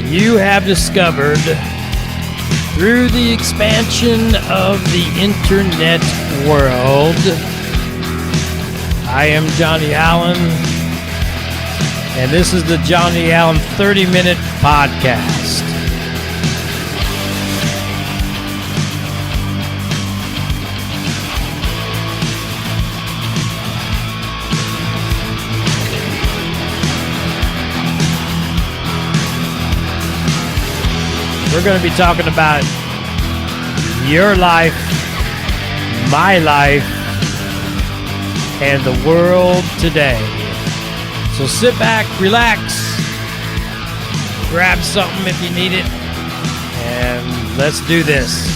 you have discovered through the expansion of the internet world. I am Johnny Allen, and this is the Johnny Allen 30-Minute Podcast. We're going to be talking about your life, my life, and the world today. So sit back, relax, grab something if you need it, and let's do this.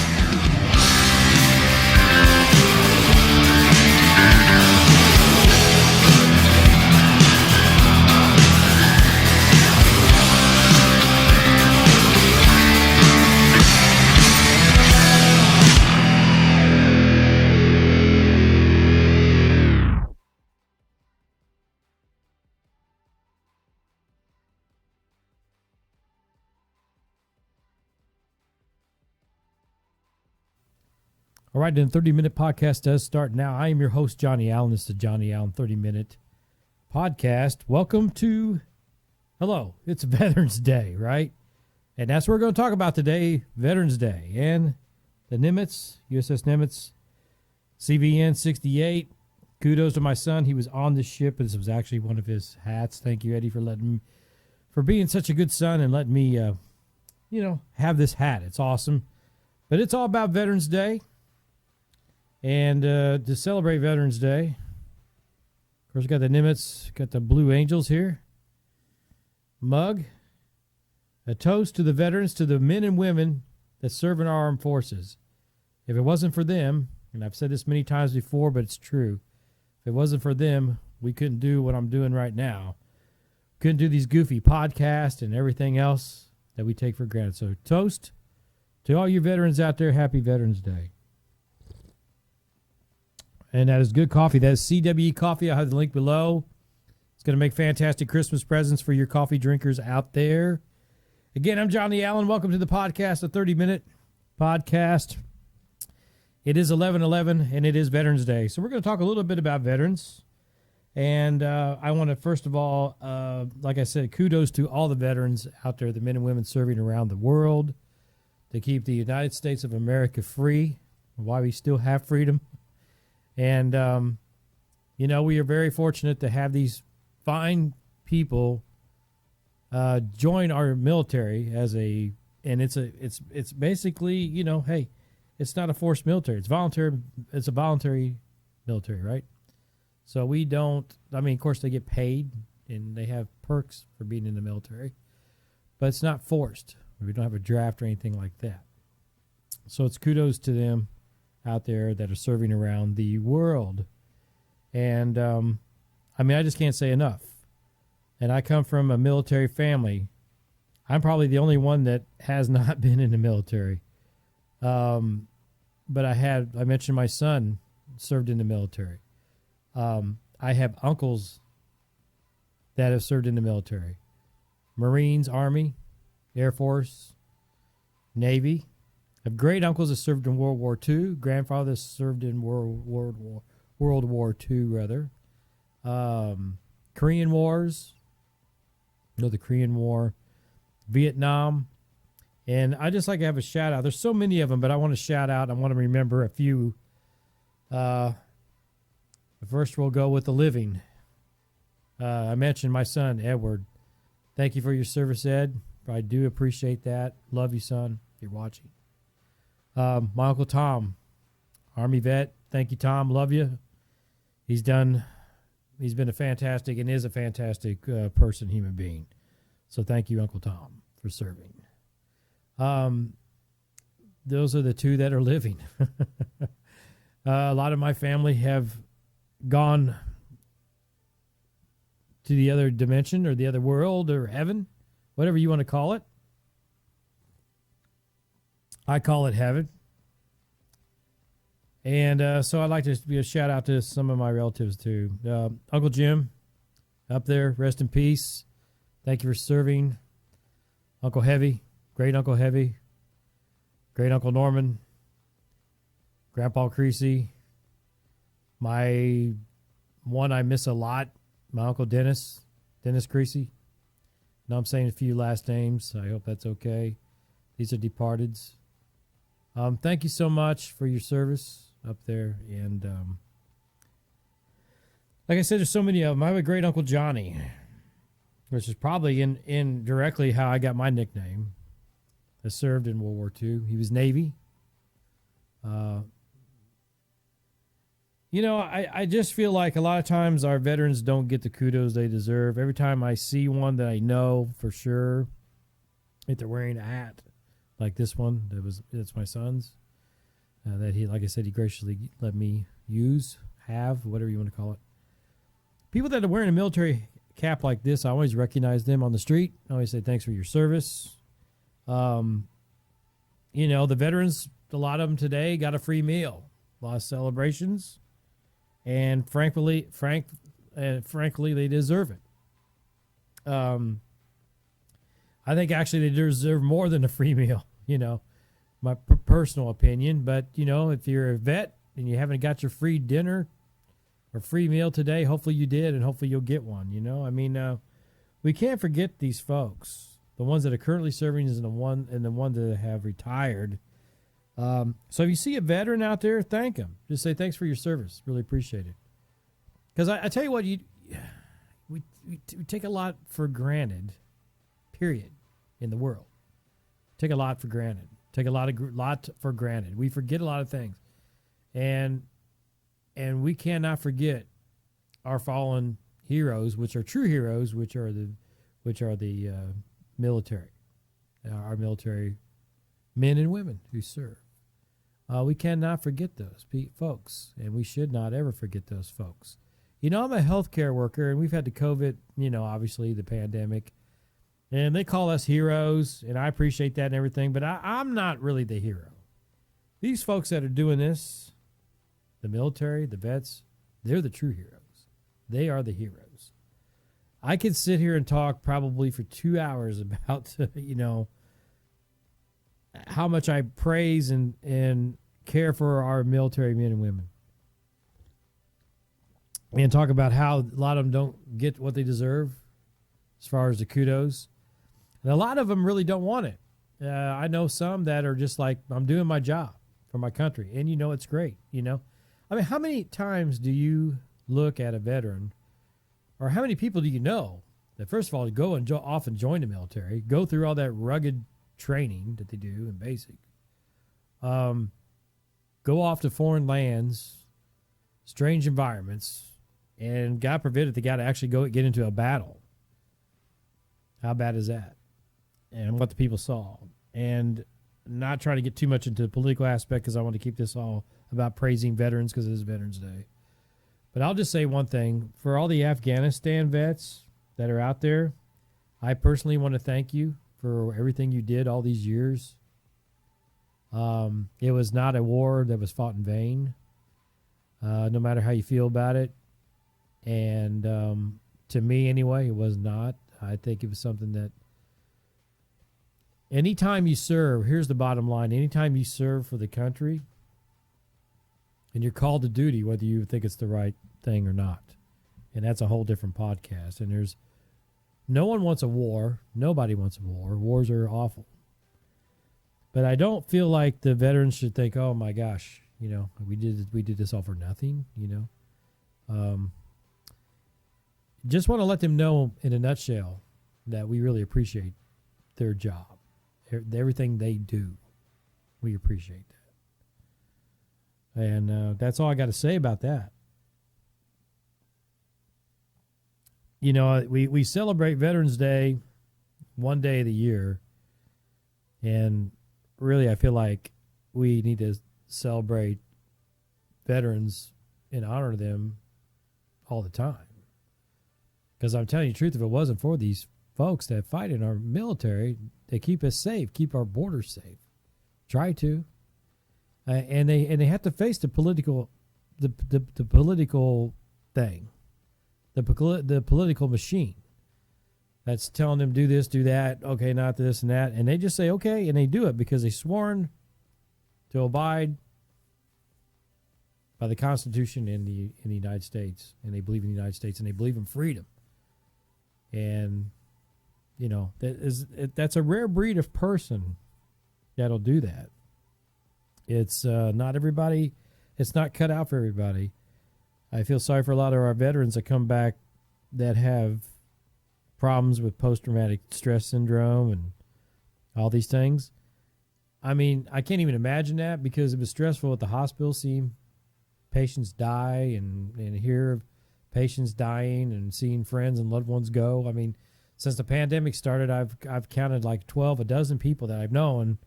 All right, then 30-Minute Podcast does start now. I am your host, Johnny Allen. This is the Johnny Allen 30-Minute Podcast. Welcome to, it's Veterans Day, right? And that's what we're going to talk about today, Veterans Day. And the Nimitz, USS Nimitz, CVN 68. Kudos to my son. He was on the ship. This was actually one of his hats. Thank you, Eddie, for being such a good son and letting me, have this hat. It's awesome. But it's all about Veterans Day. And to celebrate Veterans Day, of course, we got the Nimitz, got the Blue Angels here. Mug. A toast to the veterans, to the men and women that serve in our armed forces. If it wasn't for them, and I've said this many times before, but it's true. If it wasn't for them, we couldn't do what I'm doing right now. Couldn't do these goofy podcasts and everything else that we take for granted. So toast to all you veterans out there. Happy Veterans Day. And that is good coffee. That is CWE Coffee. I'll have the link below. It's going to make fantastic Christmas presents for your coffee drinkers out there. Again, I'm Johnny Allen. Welcome to the podcast, a 30-minute podcast. It is 11/11, and it is Veterans Day. So we're going to talk a little bit about veterans. And I want to, first of all, like I said, kudos to all the veterans out there, the men and women serving around the world to keep the United States of America free, why we still have freedom. And, we are very fortunate to have these fine people join our military it's basically, hey, it's not a forced military. It's voluntary. It's a voluntary military, right? So we don't, of course they get paid and they have perks for being in the military, but it's not forced. We don't have a draft or anything like that. So it's kudos to them out there that are serving around the world. And, I just can't say enough. And I come from a military family. I'm probably the only one that has not been in the military. But I mentioned my son served in the military. I have uncles that have served in the military. Marines, Army, Air Force, Navy. I have great uncles that served in World War II. Grandfather served in World War II. Korean Wars. The Korean War. Vietnam. And I just like to have a shout out. There's so many of them, but I want to shout out. I want to remember a few. First, we'll go with the living. I mentioned my son, Edward. Thank you for your service, Ed. I do appreciate that. Love you, son, if you're watching. My Uncle Tom, Army vet. Thank you, Tom. Love you. He's been a fantastic and is a fantastic human being. So thank you, Uncle Tom, for serving. Those are the two that are living. A lot of my family have gone to the other dimension or the other world or heaven, whatever you want to call it. I call it heaven. And so I'd like to be a shout out to some of my relatives too. Uncle Jim up there, rest in peace. Thank you for serving. Uncle Heavy, Great Uncle Heavy, Great Uncle Norman, Grandpa Creasy, my one I miss a lot, my Uncle Dennis Creasy. Now I'm saying a few last names. I hope that's okay. These are departeds. Thank you so much for your service up there. And like I said, there's so many of them. I have a great Uncle Johnny, which is probably in directly how I got my nickname. I served in World War II. He was Navy. I just feel like a lot of times our veterans don't get the kudos they deserve. Every time I see one that I know for sure, if they're wearing a hat like this one, that's my son's, that he, like I said, he graciously let me have, whatever you want to call it. People that are wearing a military cap like this, I always recognize them on the street. I always say thanks for your service. The veterans, a lot of them today got a free meal, a lot of celebrations. And frankly, they deserve it. I think actually they deserve more than a free meal, my personal opinion. But, if you're a vet and you haven't got your free dinner or free meal today, hopefully you did, and hopefully you'll get one, we can't forget these folks, the ones that are currently serving and the ones that have retired. So if you see a veteran out there, thank him. Just say thanks for your service. Really appreciate it. Because I tell you what, we take a lot for granted, period, in the world. Take a lot for granted. Take a lot for granted. We forget a lot of things, and we cannot forget our fallen heroes, which are true heroes, which are the military, our military men and women who serve. We cannot forget those folks, and we should not ever forget those folks. I'm a healthcare worker, and we've had the COVID, obviously the pandemic, and they call us heroes, and I appreciate that and everything, but I'm not really the hero. These folks that are doing this, the military, the vets, they're the true heroes. They are the heroes. I could sit here and talk probably for 2 hours about, how much I praise and care for our military men and women. And talk about how a lot of them don't get what they deserve as far as the kudos. And a lot of them really don't want it. I know some that are just like, I'm doing my job for my country. And it's great, how many times do you look at a veteran, or how many people do you know that, first of all, go and off and join the military, go through all that rugged training that they do in basic, go off to foreign lands, strange environments, and God forbid if they got to actually get into a battle. How bad is that? And what the people saw. And not trying to get too much into the political aspect, because I want to keep this all about praising veterans, because it is Veterans Day. But I'll just say one thing. For all the Afghanistan vets that are out there, I personally want to thank you for everything you did all these years. It was not a war that was fought in vain, no matter how you feel about it. And to me, anyway, it was not. I think it was something that anytime you serve, here's the bottom line, anytime you serve for the country and you're called to duty, whether you think it's the right thing or not, and that's a whole different podcast. And no one wants a war. Nobody wants a war. Wars are awful. But I don't feel like the veterans should think, oh my gosh, we did this all for nothing, Just want to let them know in a nutshell that we really appreciate their job, everything they do. We appreciate that. And that's all I got to say about that. We celebrate Veterans Day one day of the year, and really I feel like we need to celebrate veterans and honor them all the time. Because I'm telling you the truth, if it wasn't for these folks that fight in our military, they keep us safe, keep our borders safe. Try to. And they have to face the political political thing, the political machine. that's telling them do this, do that, okay, not this and that. And they just say, okay, and they do it because they sworn to abide by the Constitution in the United States, and they believe in the United States, and they believe in freedom. And, that's a rare breed of person that'll do that. It's not everybody. It's not cut out for everybody. I feel sorry for a lot of our veterans that come back that have problems with post-traumatic stress syndrome and all these things. I mean, I can't even imagine that because it was stressful at the hospital, seeing patients die and hear of patients dying and seeing friends and loved ones go. I mean, since the pandemic started, I've counted like 12, a dozen people that I've known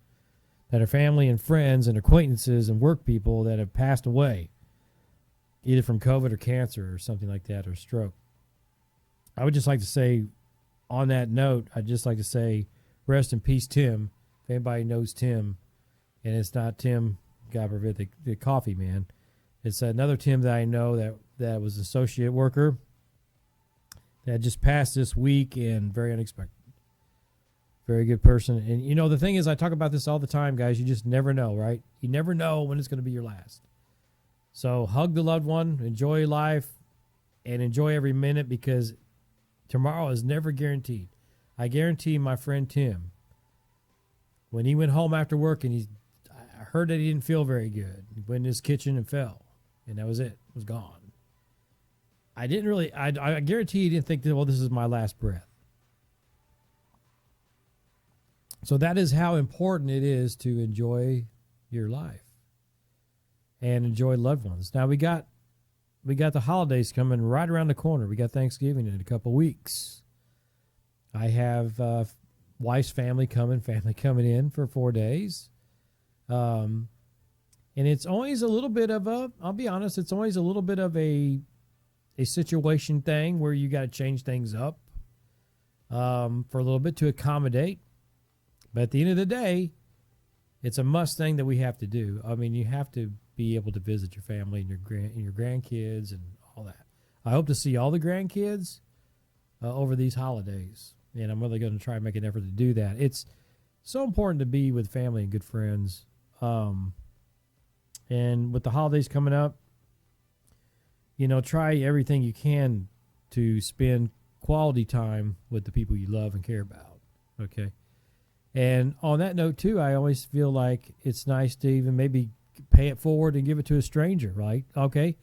that are family and friends and acquaintances and work people that have passed away, either from COVID or cancer or something like that, or stroke. I would just like to say, on that note, I'd just like to say, rest in peace, Tim. If anybody knows Tim, and it's not Tim, God forbid, the coffee man. It's another Tim that I know that was an associate worker that just passed this week, and very unexpected. Very good person. And, the thing is, I talk about this all the time, guys. You just never know, right? You never know when it's going to be your last. So hug the loved one, enjoy life, and enjoy every minute, because tomorrow is never guaranteed. I guarantee my friend Tim, when he went home after work and I heard that he didn't feel very good, he went in his kitchen and fell, and that was it. It was gone. I guarantee he didn't think that, well, this is my last breath. So that is how important it is to enjoy your life and enjoy loved ones. Now we got the holidays coming right around the corner. We got Thanksgiving in a couple weeks. I have wife's family coming in for 4 days. And it's always a little bit of I'll be honest, it's always a little bit of a situation thing where you got to change things up for a little bit to accommodate. But at the end of the day, it's a must thing that we have to do. I mean, you have to be able to visit your family and your grandkids and all that. I hope to see all the grandkids over these holidays, and I'm really going to try and make an effort to do that. It's so important to be with family and good friends. And with the holidays coming up, try everything you can to spend quality time with the people you love and care about. Okay. And on that note, too, I always feel like it's nice to even maybe pay it forward and give it to a stranger, right? Okay.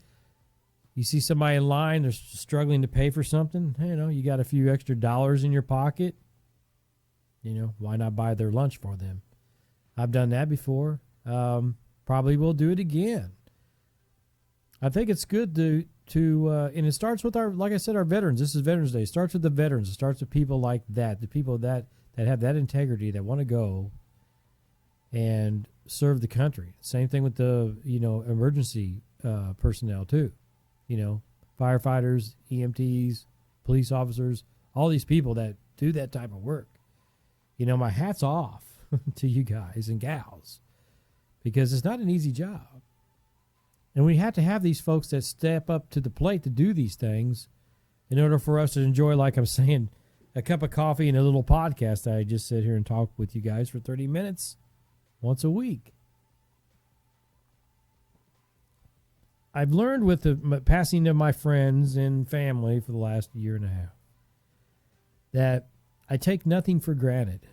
You see somebody in line, they're struggling to pay for something. You got a few extra dollars in your pocket. Why not buy their lunch for them? I've done that before. Probably will do it again. I think it's good to and it starts with like I said, our veterans. This is Veterans Day. It starts with the veterans. It starts with people like that, the people that have that integrity, that want to go and serve the country. Same thing with the, emergency personnel too. Firefighters, EMTs, police officers, all these people that do that type of work. My hat's off to you guys and gals, because it's not an easy job. And we have to have these folks that step up to the plate to do these things in order for us to enjoy, like I'm saying, a cup of coffee and a little podcast that I just sit here and talk with you guys for 30 minutes once a week. I've learned with the passing of my friends and family for the last year and a half that I take nothing for granted,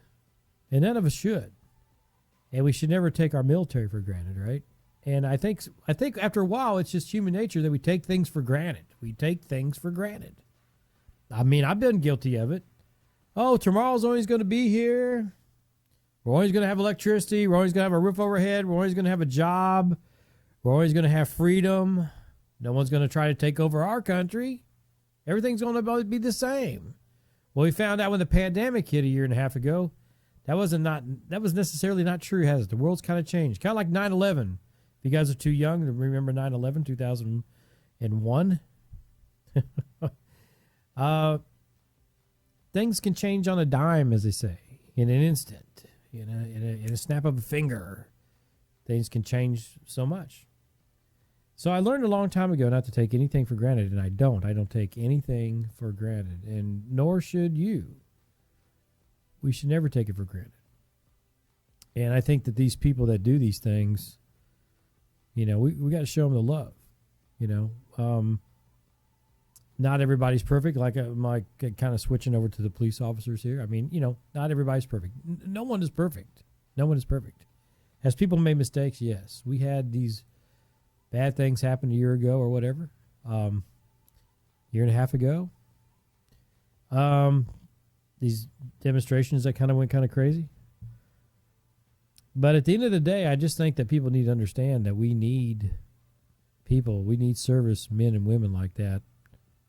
and none of us should. And we should never take our military for granted, right? And I think after a while, it's just human nature that we take things for granted. We take things for granted. I mean, I've been guilty of it. Oh, tomorrow's always going to be here. We're always going to have electricity. We're always going to have a roof overhead. We're always going to have a job. We're always going to have freedom. No one's going to try to take over our country. Everything's going to be the same. Well, we found out when the pandemic hit a year and a half ago, that was necessarily not true, has it? The world's kind of changed. Kind of like 9/11. If you guys are too young to remember 9/11, 2001. Things can change on a dime, as they say, in an instant, in a snap of a finger. Things can change so much. So I learned a long time ago not to take anything for granted, and I don't. I don't take anything for granted, and nor should you. we should never take it for granted. And I think that these people that do these things, we got to show them the love. Not everybody's perfect. Like I'm kind of switching over to the police officers here. I mean, not everybody's perfect. No one is perfect. No one is perfect. Has people made mistakes? Yes. We had these bad things happen a year ago or whatever, year and a half ago. These demonstrations that kind of went kind of crazy. But at the end of the day, I just think that people need to understand that we need people. We need service men and women like that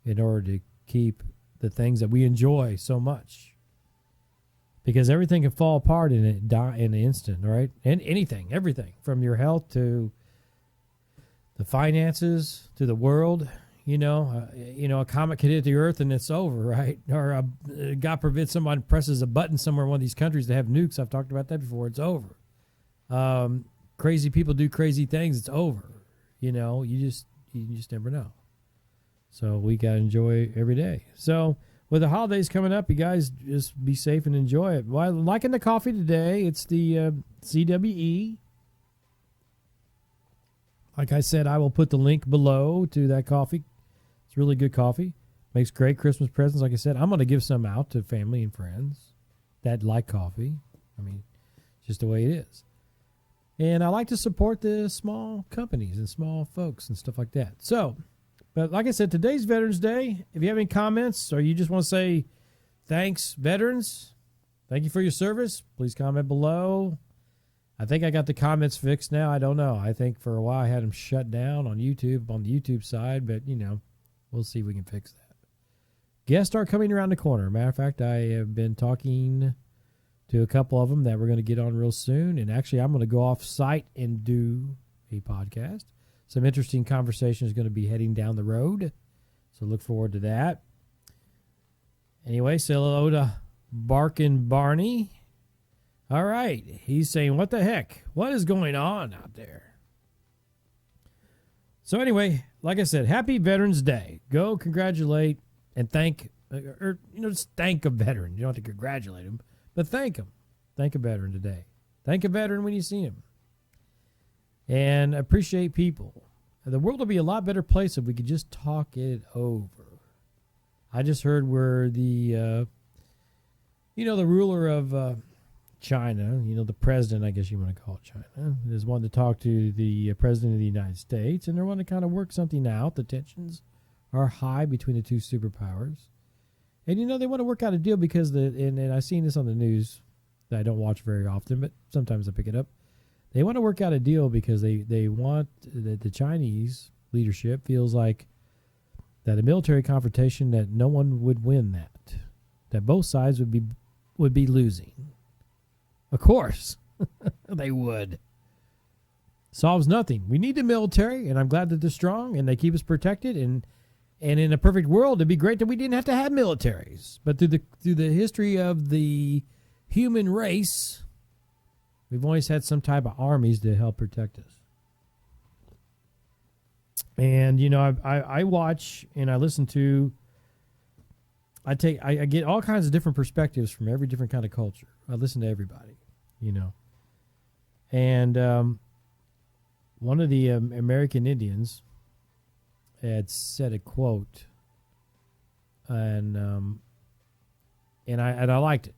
in order to keep the things that we enjoy so much. Because everything can fall apart in an instant, right? And anything, everything, from your health to the finances to the world. A comet could hit the earth and it's over, right? Or God forbid somebody presses a button somewhere in one of these countries that have nukes. I've talked about that before. It's over. Crazy people do crazy things. It's over. You just never know. So we got to enjoy every day. So with the holidays coming up, you guys just be safe and enjoy it. Well, liking the coffee today, it's the CWE. Like I said, I will put the link below to that coffee. It's really good coffee. Makes great Christmas presents. Like I said, I'm going to give some out to family and friends that like coffee. I mean, it's just the way it is. And I like to support the small companies and small folks and stuff like that. So, but like I said, today's Veterans Day. If you have any comments or you just want to say thanks, veterans, thank you for your service, please comment below. I think I got the comments fixed now. I don't know. I think for a while I had them shut down on YouTube, on the YouTube side, but, we'll see if we can fix that. Guests are coming around the corner. Matter of fact, I have been talking to a couple of them that we're going to get on real soon. And actually, I'm going to go off site and do a podcast. Some interesting conversations going to be heading down the road. So look forward to that. Anyway, say hello to Barkin Barney. All right. He's saying, what the heck? What is going on out there? So anyway, like I said, happy Veterans Day. Go congratulate and thank, just thank a veteran. You don't have to congratulate him, but thank him. Thank a veteran today. Thank a veteran when you see him. And appreciate people. The world will be a lot better place if we could just talk it over. I just heard where the ruler of China, the president, I guess you want to call it China, is wanting to talk to the president of the United States, and they're wanting to kind of work something out. The tensions are high between the two superpowers. And, they want to work out a deal because, and I've seen this on the news that I don't watch very often, but sometimes I pick it up. They want to work out a deal because they want the Chinese leadership feels like that a military confrontation that no one would win that both sides would be losing. Of course, they would. Solves nothing. We need the military, and I'm glad that they're strong and they keep us protected. And in a perfect world, it'd be great that we didn't have to have militaries. But through the history of the human race, we've always had some type of armies to help protect us. And, I watch and I listen to, I get all kinds of different perspectives from every different kind of culture. I listen to everybody, And one of the American Indians had said a quote, and I liked it.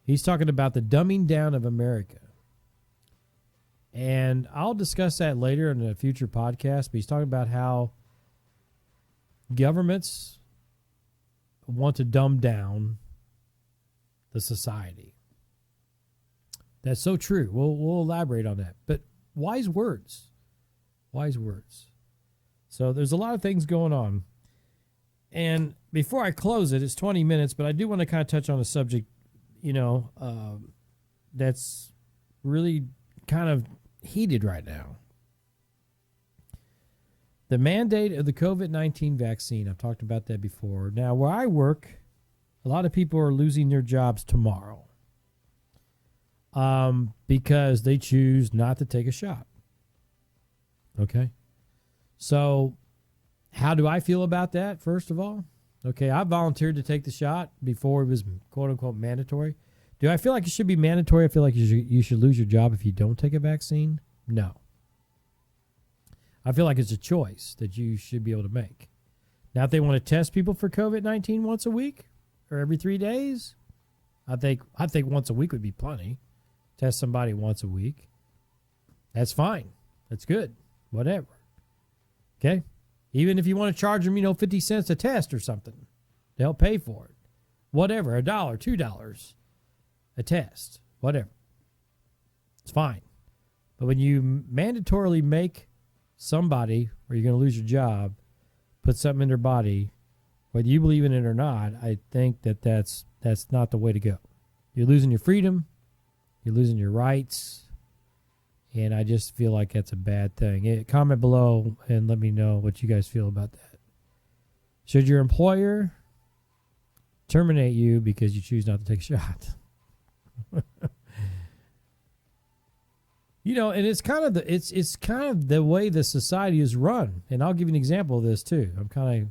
He's talking about the dumbing down of America. And I'll discuss that later in a future podcast, but he's talking about how governments want to dumb down the society. That's so true. We'll elaborate on that. But wise words. Wise words. So there's a lot of things going on. And before I close it, it's 20 minutes, but I do want to kind of touch on a subject, that's really kind of heated right now. The mandate of the COVID-19 vaccine. I've talked about that before. Now, where I work, a lot of people are losing their jobs tomorrow because they choose not to take a shot. Okay? So how do I feel about that, first of all? Okay, I volunteered to take the shot before it was quote unquote mandatory. Do I feel like it should be mandatory? I feel like you should lose your job if you don't take a vaccine? No. I feel like it's a choice that you should be able to make. Now, if they want to test people for COVID-19 once a week or every 3 days, I think once a week would be plenty. Test somebody once a week. That's fine. That's good. Whatever. Okay? Even if you want to charge them, 50 cents a test or something, they'll pay for it. Whatever, $1, $2 a test, whatever. It's fine. But when you mandatorily make somebody, or you're going to lose your job, put something in their body, whether you believe in it or not, I think that's not the way to go. You're losing your freedom. You're losing your rights. And I just feel like that's a bad thing. Comment below and let me know what you guys feel about that. Should your employer terminate you because you choose not to take a shot? And it's kind of the way the society is run. And I'll give you an example of this too. I'm kind of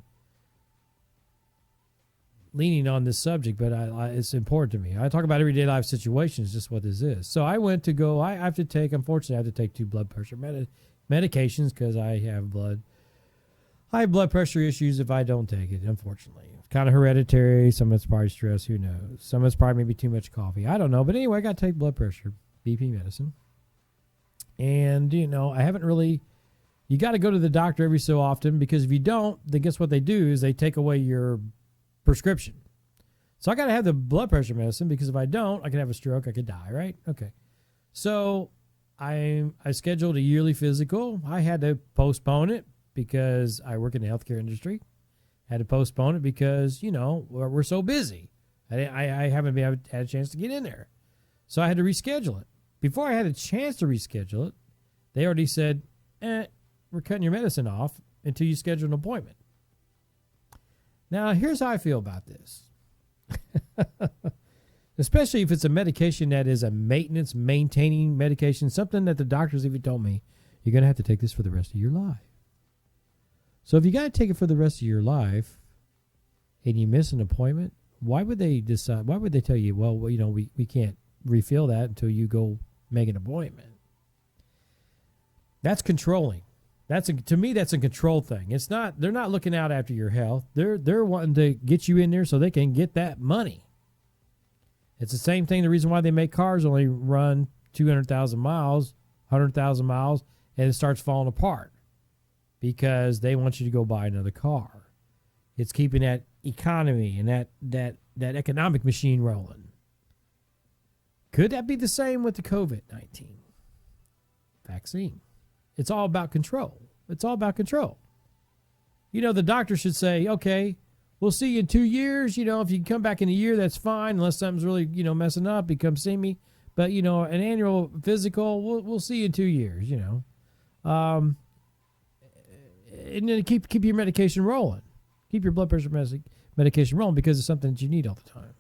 leaning on this subject, but it's important to me. I talk about everyday life situations, just what this is. So I went to go, unfortunately, I have to take 2 blood pressure medications because I have high blood pressure issues if I don't take it, unfortunately. It's kind of hereditary. Some of it's probably stress. Who knows? Some of it's probably maybe too much coffee. I don't know. But anyway, I got to take blood pressure, BP medicine. And, I haven't really, you got to go to the doctor every so often because if you don't, then guess what they do is they take away your prescription. So I got to have the blood pressure medicine because if I don't, I could have a stroke. I could die, right? Okay. So I scheduled a yearly physical. I had to postpone it because I work in the healthcare industry. I had to postpone it because, we're so busy. I haven't had a chance to get in there. So I had to reschedule it. Before I had a chance to reschedule it, they already said, we're cutting your medicine off until you schedule an appointment. Now, here's how I feel about this. Especially if it's a medication that is a maintaining medication, something that the doctors even told me, you're going to have to take this for the rest of your life. So if you got to take it for the rest of your life and you miss an appointment, why would they tell you, well, we can't refill that until you go make an appointment? That's controlling. To me, that's a control thing. It's not. They're not looking out after your health. They're wanting to get you in there so they can get that money. It's the same thing. The reason why they make cars only run 200,000 miles, 100,000 miles, and it starts falling apart because they want you to go buy another car. It's keeping that economy and that economic machine rolling. Could that be the same with the COVID-19 vaccine? It's all about control. It's all about control. The doctor should say, okay, we'll see you in 2 years. If you can come back in a year, that's fine. Unless something's really, messing up, you come see me. But, an annual physical, we'll see you in 2 years, And then keep your medication rolling. Keep your blood pressure medication rolling because it's something that you need all the time.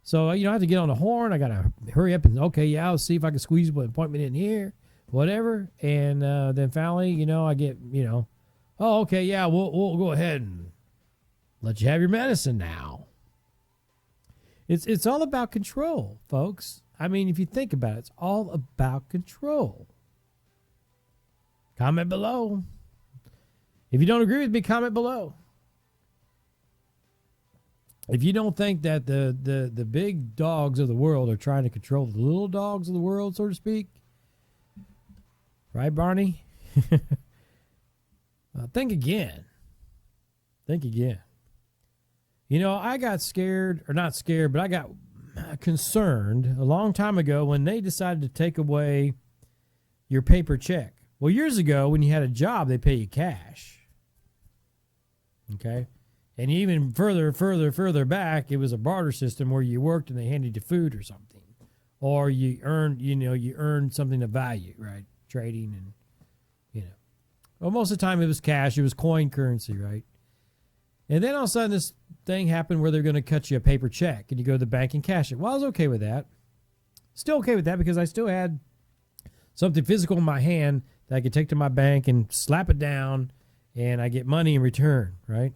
So, I have to get on the horn. I got to hurry up and, I'll see if I can squeeze an appointment in here. Whatever, and then finally, I get, we'll go ahead and let you have your medicine now. It's all about control, folks. I mean, if you think about it, it's all about control. Comment below. If you don't agree with me, comment below. If you don't think that the big dogs of the world are trying to control the little dogs of the world, so to speak, right, Barney? Think again. Think again. I got scared, or not scared, but I got concerned a long time ago when they decided to take away your paper check. Well, years ago, when you had a job, they pay you cash. Okay? And even further back, it was a barter system where you worked and they handed you food or something. Or you earned something of value, right? Trading and, well, most of the time it was cash. It was coin currency, right? And then all of a sudden this thing happened where they're going to cut you a paper check and you go to the bank and cash it. Well, I was okay with that. Still okay with that because I still had something physical in my hand that I could take to my bank and slap it down and I get money in return, right?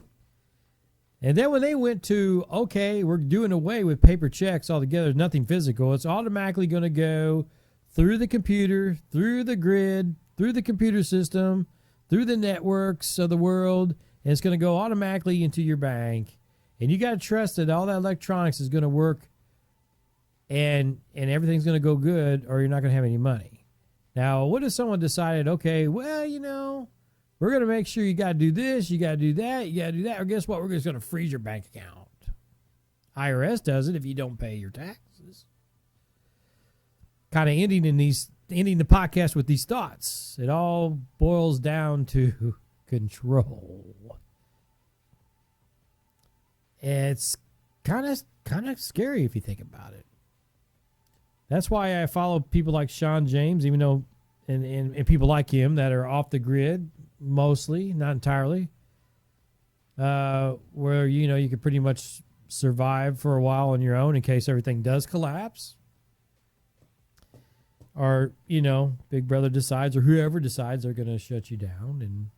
And then when they went to, okay, we're doing away with paper checks altogether, nothing physical, it's automatically going to go through the computer, through the grid, through the computer system, through the networks of the world, and it's going to go automatically into your bank. And you got to trust that all that electronics is going to work and everything's going to go good, or you're not going to have any money. Now, what if someone decided, okay, well, we're going to make sure you got to do this, you got to do that, you got to do that, or guess what? We're just going to freeze your bank account. IRS does it if you don't pay your taxes. Kind of ending the podcast with these thoughts. It all boils down to control. It's kind of scary if you think about it. That's why I follow people like Sean James, even though and people like him that are off the grid mostly, not entirely. Where you can pretty much survive for a while on your own in case everything does collapse. Or, Big Brother decides or whoever decides they're going to shut you down and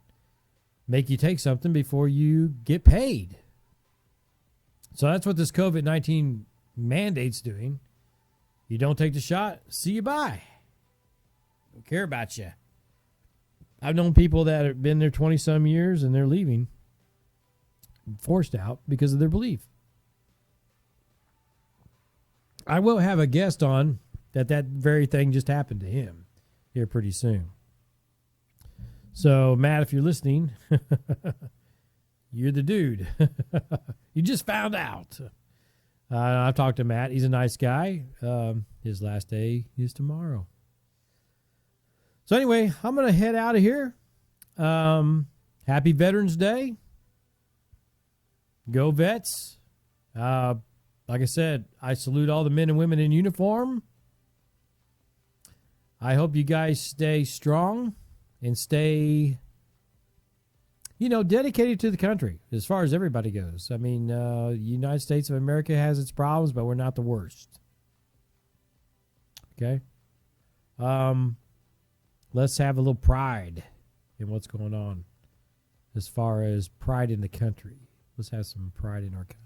make you take something before you get paid. So that's what this COVID-19 mandate's doing. You don't take the shot, see you bye. Don't care about you. I've known people that have been there 20-some years and they're leaving, forced out because of their belief. I will have a guest on that very thing just happened to him here pretty soon. So, Matt, if you're listening, you're the dude. You just found out. I've talked to Matt. He's a nice guy. His last day is tomorrow. So anyway, I'm going to head out of here. Happy Veterans Day. Go Vets. Like I said, I salute all the men and women in uniform. I hope you guys stay strong and stay, dedicated to the country as far as everybody goes. I mean, the United States of America has its problems, but we're not the worst. Okay? Let's have a little pride in what's going on as far as pride in the country. Let's have some pride in our country.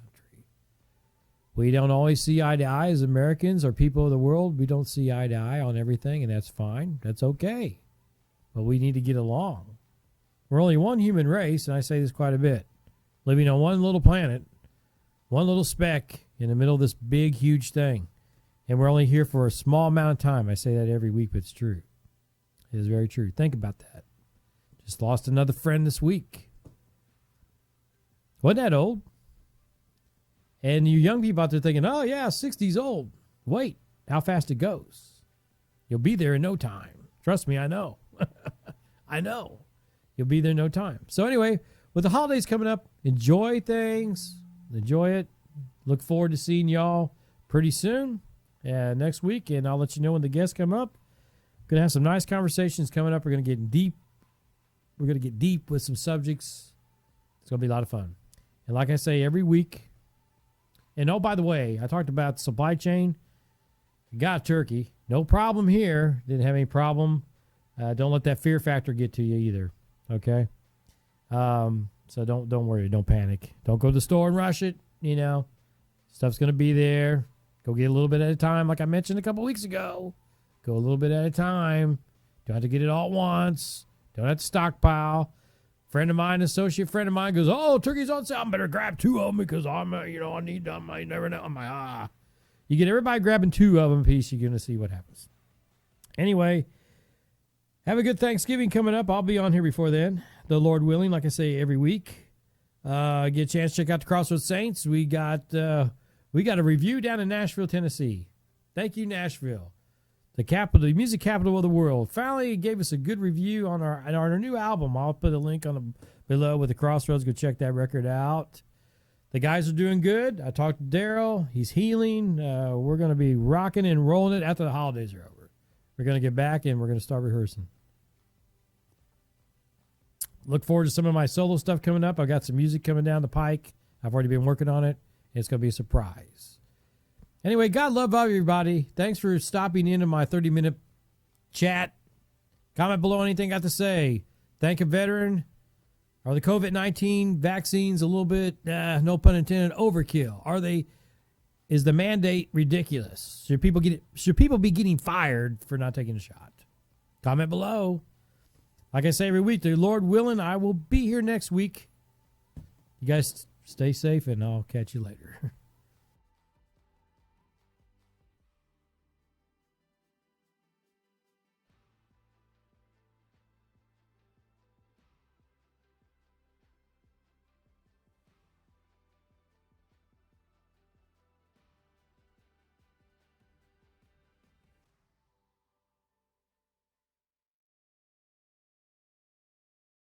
We don't always see eye to eye as Americans or people of the world. We don't see eye to eye on everything, and that's fine. That's okay. But we need to get along. We're only one human race, and I say this quite a bit, living on one little planet, one little speck in the middle of this big, huge thing. And we're only here for a small amount of time. I say that every week, but it's true. It is very true. Think about that. Just lost another friend this week. Wasn't that old? And you young people out there thinking, oh, yeah, 60's old. Wait, how fast it goes. You'll be there in no time. Trust me, I know. I know. You'll be there in no time. So anyway, with the holidays coming up, enjoy things. Enjoy it. Look forward to seeing y'all pretty soon next week. And I'll let you know when the guests come up. Going to have some nice conversations coming up. We're going to get deep. We're going to get deep with some subjects. It's going to be a lot of fun. And like I say, every week. And oh, by the way, I talked about supply chain. Got turkey. No problem here. Didn't have any problem. Don't let that fear factor get to you either. Okay? So don't worry. Don't panic. Don't go to the store and rush it. Stuff's going to be there. Go get a little bit at a time, like I mentioned a couple weeks ago. Go a little bit at a time. Don't have to get it all at once. Don't have to stockpile. Associate friend of mine goes, oh, turkey's on sale. I better grab 2 of them because I need them. I never know. You get everybody grabbing 2 of them a piece, you're going to see what happens. Anyway, have a good Thanksgiving coming up. I'll be on here before then, the Lord willing, like I say, every week. Get a chance to check out the Crossroads Saints. We got a review down in Nashville, Tennessee. Thank you, Nashville. The music capital of the world. Finally gave us a good review on our new album. I'll put a link below with the Crossroads. Go check that record out. The guys are doing good. I talked to Daryl. He's healing. We're going to be rocking and rolling it after the holidays are over. We're going to get back and we're going to start rehearsing. Look forward to some of my solo stuff coming up. I've got some music coming down the pike. I've already been working on it. It's going to be a surprise. Anyway, God love everybody. Thanks for stopping into my 30-minute chat. Comment below anything I got to say. Thank a veteran. Are the COVID-19 vaccines a little bit, no pun intended, overkill? Is the mandate ridiculous? Should people be getting fired for not taking a shot? Comment below. Like I say every week, the Lord willing, I will be here next week. You guys stay safe, and I'll catch you later.